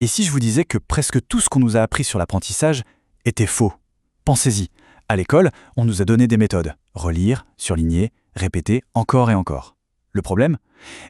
Et si je vous disais que presque tout ce qu'on nous a appris sur l'apprentissage était faux? Pensez-y. À l'école, on nous a donné des méthodes. Relire, surligner, répéter, encore et encore. Le problème?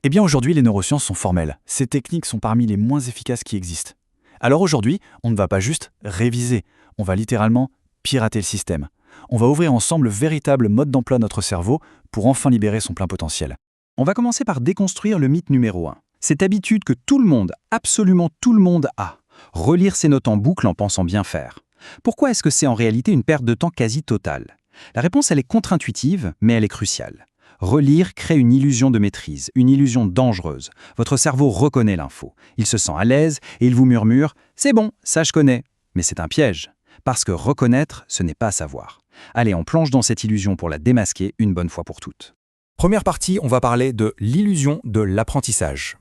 Eh bien aujourd'hui, les neurosciences sont formelles. Ces techniques sont parmi les moins efficaces qui existent. Alors aujourd'hui, on ne va pas juste réviser, on va littéralement pirater le système. On va ouvrir ensemble le véritable mode d'emploi de notre cerveau pour enfin libérer son plein potentiel. On va commencer par déconstruire le mythe numéro 1. Cette habitude que tout le monde, absolument tout le monde a. Relire ses notes en boucle en pensant bien faire. Pourquoi est-ce que c'est en réalité une perte de temps quasi totale? La réponse, elle est contre-intuitive, mais elle est cruciale. Relire crée une illusion de maîtrise, une illusion dangereuse. Votre cerveau reconnaît l'info. Il se sent à l'aise et il vous murmure « C'est bon, ça je connais ». Mais c'est un piège. Parce que reconnaître, ce n'est pas savoir. Allez, on plonge dans cette illusion pour la démasquer une bonne fois pour toutes. Première partie, on va parler de l'illusion de l'apprentissage.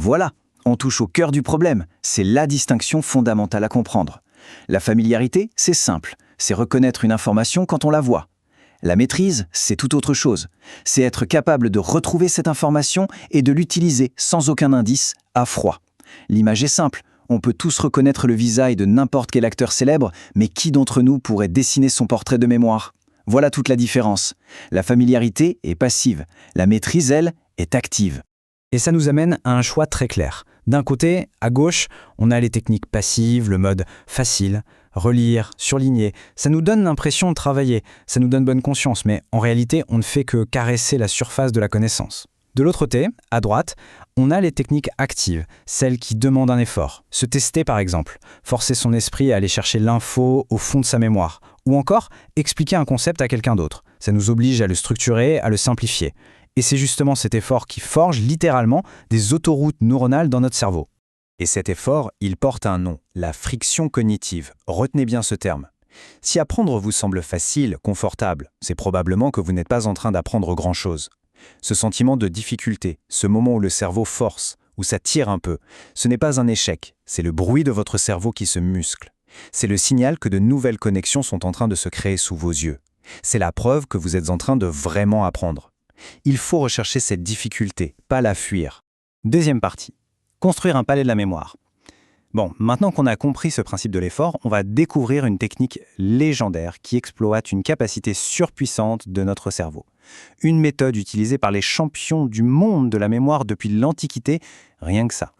Voilà, on touche au cœur du problème. C'est la distinction fondamentale à comprendre. La familiarité, c'est simple. C'est reconnaître une information quand on la voit. La maîtrise, c'est tout autre chose. C'est être capable de retrouver cette information et de l'utiliser sans aucun indice, à froid. L'image est simple. On peut tous reconnaître le visage de n'importe quel acteur célèbre, mais qui d'entre nous pourrait dessiner son portrait de mémoire? Voilà toute la différence. La familiarité est passive. La maîtrise, elle, est active. Et ça nous amène à un choix très clair. D'un côté, à gauche, on a les techniques passives, le mode facile, relire, surligner. Ça nous donne l'impression de travailler, ça nous donne bonne conscience, mais en réalité, on ne fait que caresser la surface de la connaissance. De l'autre côté, à droite, on a les techniques actives, celles qui demandent un effort. Se tester par exemple, forcer son esprit à aller chercher l'info au fond de sa mémoire, ou encore expliquer un concept à quelqu'un d'autre. Ça nous oblige à le structurer, à le simplifier. Et c'est justement cet effort qui forge littéralement des autoroutes neuronales dans notre cerveau. Et cet effort, il porte un nom, la friction cognitive. Retenez bien ce terme. Si apprendre vous semble facile, confortable, c'est probablement que vous n'êtes pas en train d'apprendre grand-chose. Ce sentiment de difficulté, ce moment où le cerveau force, où ça tire un peu, ce n'est pas un échec, c'est le bruit de votre cerveau qui se muscle. C'est le signal que de nouvelles connexions sont en train de se créer sous vos yeux. C'est la preuve que vous êtes en train de vraiment apprendre. Il faut rechercher cette difficulté, pas la fuir. Deuxième partie. Construire un palais de la mémoire. Bon, maintenant qu'on a compris ce principe de l'effort, on va découvrir une technique légendaire qui exploite une capacité surpuissante de notre cerveau. Une méthode utilisée par les champions du monde de la mémoire depuis l'Antiquité, rien que ça.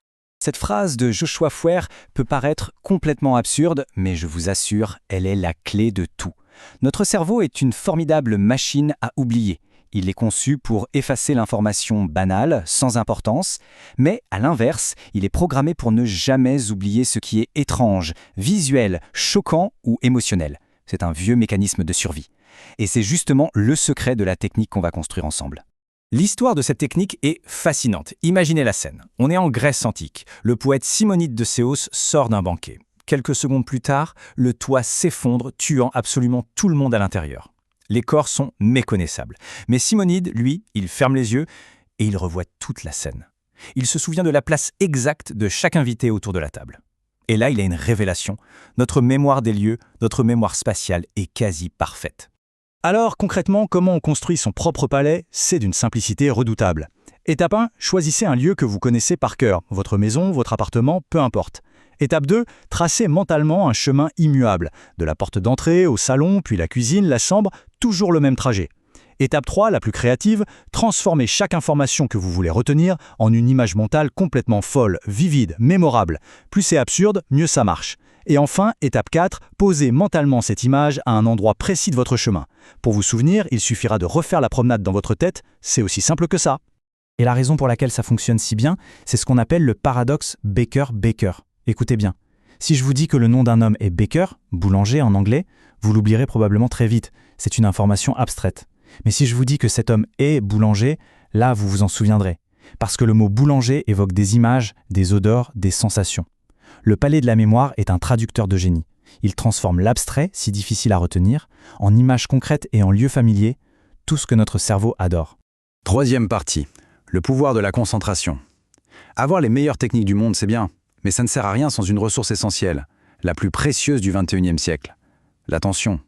Cette phrase de Joshua Foer peut paraître complètement absurde, mais je vous assure, elle est la clé de tout. Notre cerveau est une formidable machine à oublier. Il est conçu pour effacer l'information banale, sans importance, mais à l'inverse, il est programmé pour ne jamais oublier ce qui est étrange, visuel, choquant ou émotionnel. C'est un vieux mécanisme de survie. Et c'est justement le secret de la technique qu'on va construire ensemble. L'histoire de cette technique est fascinante. Imaginez la scène. On est en Grèce antique. Le poète Simonide de Séos sort d'un banquet. Quelques secondes plus tard, le toit s'effondre, tuant absolument tout le monde à l'intérieur. Les corps sont méconnaissables. Mais Simonide, lui, il ferme les yeux et il revoit toute la scène. Il se souvient de la place exacte de chaque invité autour de la table. Et là, il a une révélation. Notre mémoire des lieux, notre mémoire spatiale est quasi parfaite. Alors concrètement, comment on construit son propre palais? C'est d'une simplicité redoutable. Étape 1, choisissez un lieu que vous connaissez par cœur, votre maison, votre appartement, peu importe. Étape 2, tracez mentalement un chemin immuable, de la porte d'entrée au salon, puis la cuisine, la chambre, toujours le même trajet. Étape 3, la plus créative, transformez chaque information que vous voulez retenir en une image mentale complètement folle, vivide, mémorable. Plus c'est absurde, mieux ça marche. Et enfin, étape 4, posez mentalement cette image à un endroit précis de votre chemin. Pour vous souvenir, il suffira de refaire la promenade dans votre tête, c'est aussi simple que ça. Et la raison pour laquelle ça fonctionne si bien, c'est ce qu'on appelle le paradoxe Baker-Baker. Écoutez bien, si je vous dis que le nom d'un homme est Baker, boulanger en anglais, vous l'oublierez probablement très vite, c'est une information abstraite. Mais si je vous dis que cet homme est boulanger, là vous vous en souviendrez. Parce que le mot boulanger évoque des images, des odeurs, des sensations. Le palais de la mémoire est un traducteur de génie. Il transforme l'abstrait, si difficile à retenir, en images concrètes et en lieux familiers, tout ce que notre cerveau adore. Troisième partie, le pouvoir de la concentration. Avoir les meilleures techniques du monde, c'est bien, mais ça ne sert à rien sans une ressource essentielle, la plus précieuse du XXIe siècle, l'attention.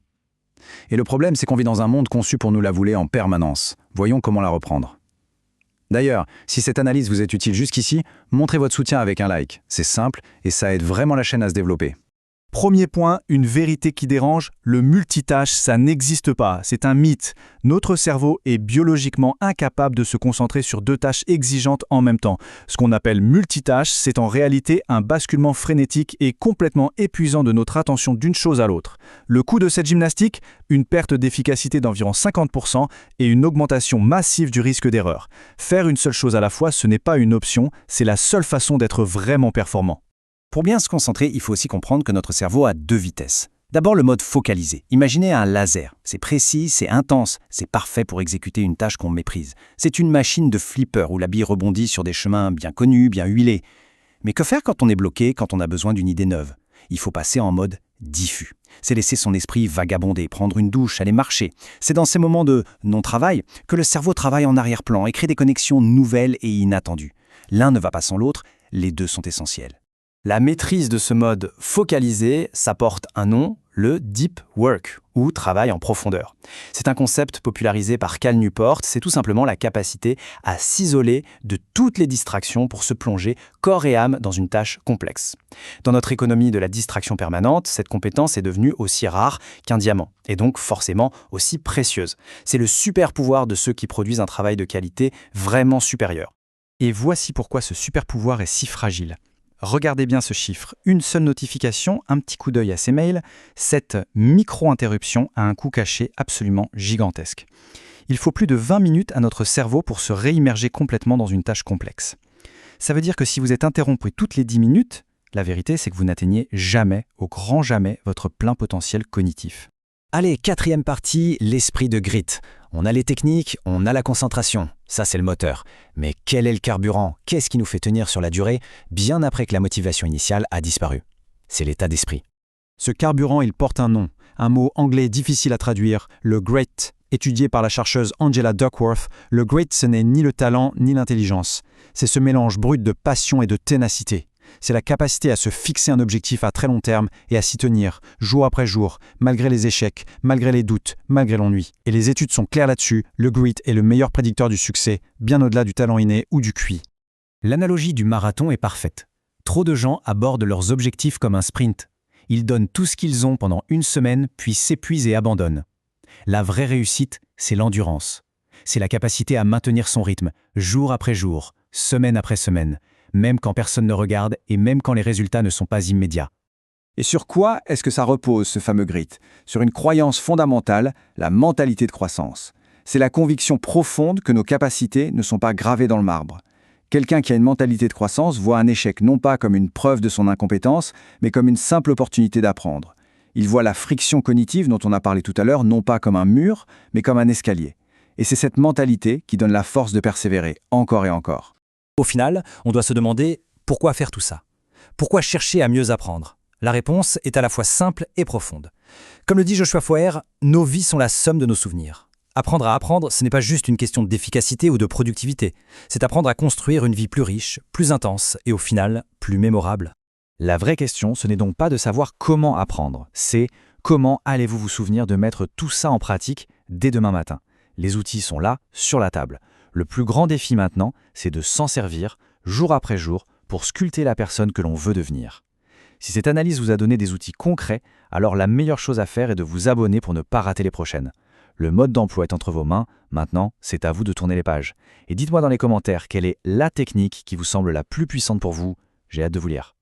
Et le problème, c'est qu'on vit dans un monde conçu pour nous la vouler en permanence. Voyons comment la reprendre. D'ailleurs, si cette analyse vous est utile jusqu'ici, montrez votre soutien avec un like. C'est simple et ça aide vraiment la chaîne à se développer. Premier point, une vérité qui dérange, le multitâche, ça n'existe pas, c'est un mythe. Notre cerveau est biologiquement incapable de se concentrer sur 2 tâches exigeantes en même temps. Ce qu'on appelle multitâche, c'est en réalité un basculement frénétique et complètement épuisant de notre attention d'une chose à l'autre. Le coût de cette gymnastique, une perte d'efficacité d'environ 50% et une augmentation massive du risque d'erreur. Faire une seule chose à la fois, ce n'est pas une option, c'est la seule façon d'être vraiment performant. Pour bien se concentrer, il faut aussi comprendre que notre cerveau a 2 vitesses. D'abord le mode focalisé. Imaginez un laser. C'est précis, c'est intense, c'est parfait pour exécuter une tâche qu'on méprise. C'est une machine de flipper où la bille rebondit sur des chemins bien connus, bien huilés. Mais que faire quand on est bloqué, quand on a besoin d'une idée neuve? Il faut passer en mode diffus. C'est laisser son esprit vagabonder, prendre une douche, aller marcher. C'est dans ces moments de non-travail que le cerveau travaille en arrière-plan et crée des connexions nouvelles et inattendues. L'un ne va pas sans l'autre, les 2 sont essentiels. La maîtrise de ce mode focalisé, ça porte un nom, le Deep Work, ou travail en profondeur. C'est un concept popularisé par Cal Newport, c'est tout simplement la capacité à s'isoler de toutes les distractions pour se plonger corps et âme dans une tâche complexe. Dans notre économie de la distraction permanente, cette compétence est devenue aussi rare qu'un diamant, et donc forcément aussi précieuse. C'est le super pouvoir de ceux qui produisent un travail de qualité vraiment supérieur. Et voici pourquoi ce super pouvoir est si fragile. Regardez bien ce chiffre. Une seule notification, un petit coup d'œil à ses mails, cette micro-interruption a un coût caché absolument gigantesque. Il faut plus de 20 minutes à notre cerveau pour se réimmerger complètement dans une tâche complexe. Ça veut dire que si vous êtes interrompu toutes les 10 minutes, la vérité c'est que vous n'atteignez jamais, au grand jamais, votre plein potentiel cognitif. Allez, 4e partie, l'esprit de grit. On a les techniques, on a la concentration. Ça, c'est le moteur. Mais quel est le carburant? Qu'est-ce qui nous fait tenir sur la durée, bien après que la motivation initiale a disparu? C'est l'état d'esprit. Ce carburant, il porte un nom, un mot anglais difficile à traduire, le grit. Étudié par la chercheuse Angela Duckworth, le grit, ce n'est ni le talent ni l'intelligence. C'est ce mélange brut de passion et de ténacité. C'est la capacité à se fixer un objectif à très long terme et à s'y tenir, jour après jour, malgré les échecs, malgré les doutes, malgré l'ennui. Et les études sont claires là-dessus, le grit est le meilleur prédicteur du succès, bien au-delà du talent inné ou du QI. L'analogie du marathon est parfaite. Trop de gens abordent leurs objectifs comme un sprint. Ils donnent tout ce qu'ils ont pendant une semaine, puis s'épuisent et abandonnent. La vraie réussite, c'est l'endurance. C'est la capacité à maintenir son rythme, jour après jour, semaine après semaine, même quand personne ne regarde et même quand les résultats ne sont pas immédiats. Et sur quoi est-ce que ça repose, ce fameux grit? Sur une croyance fondamentale, la mentalité de croissance. C'est la conviction profonde que nos capacités ne sont pas gravées dans le marbre. Quelqu'un qui a une mentalité de croissance voit un échec non pas comme une preuve de son incompétence, mais comme une simple opportunité d'apprendre. Il voit la friction cognitive dont on a parlé tout à l'heure non pas comme un mur, mais comme un escalier. Et c'est cette mentalité qui donne la force de persévérer, encore et encore. Au final, on doit se demander pourquoi faire tout ça? Pourquoi chercher à mieux apprendre? La réponse est à la fois simple et profonde. Comme le dit Joshua Foer, nos vies sont la somme de nos souvenirs. Apprendre à apprendre, ce n'est pas juste une question d'efficacité ou de productivité. C'est apprendre à construire une vie plus riche, plus intense et au final, plus mémorable. La vraie question, ce n'est donc pas de savoir comment apprendre, c'est comment allez-vous vous souvenir de mettre tout ça en pratique dès demain matin. Les outils sont là, sur la table. Le plus grand défi maintenant, c'est de s'en servir, jour après jour, pour sculpter la personne que l'on veut devenir. Si cette analyse vous a donné des outils concrets, alors la meilleure chose à faire est de vous abonner pour ne pas rater les prochaines. Le mode d'emploi est entre vos mains, maintenant, c'est à vous de tourner les pages. Et dites-moi dans les commentaires quelle est la technique qui vous semble la plus puissante pour vous, j'ai hâte de vous lire.